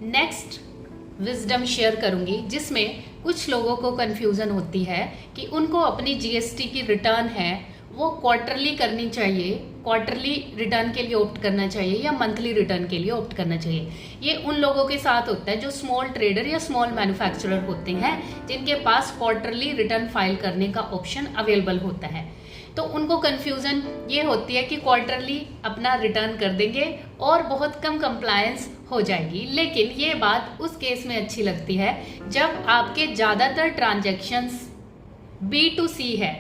Next wisdom share करूंगी जिसमें कुछ लोगों को कंफ्यूजन होती है कि उनको अपनी जीएसटी की रिटर्न है वो क्वार्टरली करनी चाहिए, क्वार्टरली रिटर्न के लिए ऑप्ट करना चाहिए या मंथली रिटर्न के लिए ऑप्ट करना चाहिए। ये उन लोगों के साथ होता है जो स्मॉल ट्रेडर या स्मॉल मैन्युफैक्चरर होते हैं जिनके पास क्वार्टरली रिटर्न फाइल करने का ऑप्शन अवेलेबल होता है। तो उनको कंफ्यूजन ये होती है कि क्वार्टरली अपना रिटर्न कर देंगे और बहुत कम कंप्लायंस हो जाएगी। लेकिन ये बात उस केस में अच्छी लगती है जब आपके ज़्यादातर ट्रांजैक्शंस B2C है,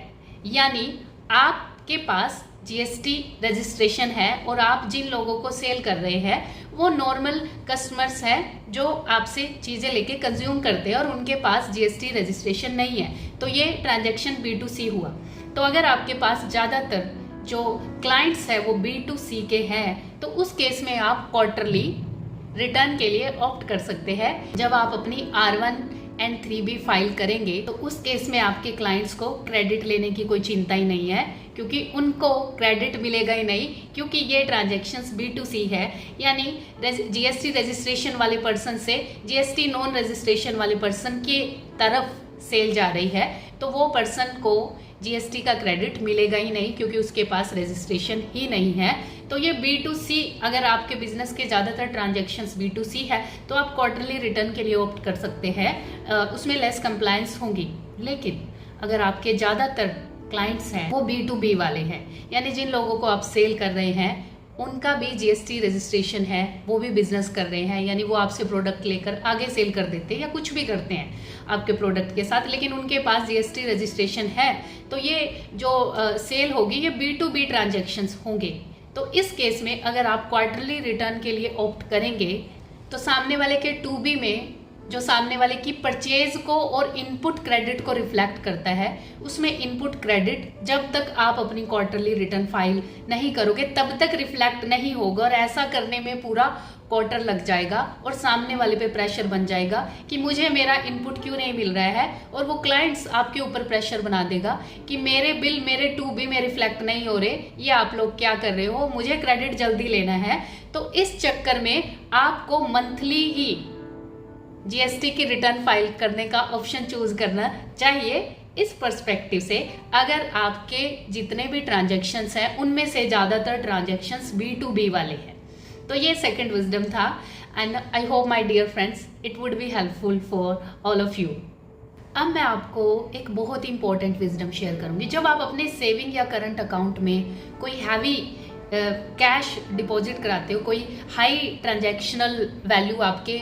यानी आपके पास जीएसटी रजिस्ट्रेशन है और आप जिन लोगों को सेल कर रहे हैं वो नॉर्मल कस्टमर्स हैं जो आपसे चीज़ें लेके कंज्यूम करते हैं और उनके पास जीएसटी रजिस्ट्रेशन नहीं है, तो ये ट्रांजैक्शन B2C हुआ। तो अगर आपके पास ज़्यादातर जो क्लाइंट्स है वो B2C के हैं तो उस केस में आप क्वार्टरली रिटर्न के लिए ऑप्ट कर सकते हैं। जब आप अपनी R1 एंड 3B फाइल करेंगे तो उस केस में आपके क्लाइंट्स को क्रेडिट लेने की कोई चिंता ही नहीं है, क्योंकि उनको क्रेडिट मिलेगा ही नहीं, क्योंकि ये ट्रांजैक्शंस B2C है, यानी जीएसटी रजिस्ट्रेशन वाले पर्सन से जीएसटी नॉन रजिस्ट्रेशन वाले पर्सन की तरफ सेल जा रही है, तो वो पर्सन को जीएसटी का क्रेडिट मिलेगा ही नहीं क्योंकि उसके पास रजिस्ट्रेशन ही नहीं है। तो ये B2C, अगर आपके बिजनेस के ज़्यादातर ट्रांजैक्शंस B2C है तो आप क्वार्टरली रिटर्न के लिए ऑप्ट कर सकते हैं, उसमें लेस कंप्लायंस होंगी। लेकिन अगर आपके ज़्यादातर क्लाइंट्स हैं वो B2B वाले हैं, यानी जिन लोगों को आप सेल कर रहे हैं उनका भी जीएसटी रजिस्ट्रेशन है, वो भी बिजनेस कर रहे हैं, यानी वो आपसे प्रोडक्ट लेकर आगे सेल कर देते हैं या कुछ भी करते हैं आपके प्रोडक्ट के साथ, लेकिन उनके पास जीएसटी रजिस्ट्रेशन है, तो ये जो सेल होगी ये B2B ट्रांजैक्शंस होंगे। तो इस केस में अगर आप क्वार्टरली रिटर्न के लिए ऑप्ट करेंगे तो सामने वाले के 2B में जो सामने वाले की परचेज को और इनपुट क्रेडिट को रिफ्लेक्ट करता है, उसमें इनपुट क्रेडिट जब तक आप अपनी क्वार्टरली रिटर्न फाइल नहीं करोगे तब तक रिफ्लेक्ट नहीं होगा, और ऐसा करने में पूरा क्वार्टर लग जाएगा और सामने वाले पे प्रेशर बन जाएगा कि मुझे मेरा इनपुट क्यों नहीं मिल रहा है, और वो क्लाइंट्स आपके ऊपर प्रेशर बना देगा कि मेरे बिल मेरे 2B में रिफ्लेक्ट नहीं हो रहे, ये आप लोग क्या कर रहे हो, मुझे क्रेडिट जल्दी लेना है। तो इस चक्कर में आपको मंथली ही जीएसटी की रिटर्न फाइल करने का ऑप्शन चूज करना चाहिए। इस पर्सपेक्टिव से अगर आपके जितने भी ट्रांजैक्शंस हैं उनमें से ज़्यादातर ट्रांजैक्शंस B2B वाले हैं। तो ये सेकंड विजडम था, and I hope my dear friends it would be helpful for all of you. अब मैं आपको एक बहुत ही इंपॉर्टेंट विजडम शेयर करूंगी। जब आप अपने सेविंग या करंट अकाउंट में कोई हैवी कैश डिपॉजिट कराते हो, कोई हाई ट्रांजैक्शनल वैल्यू आपके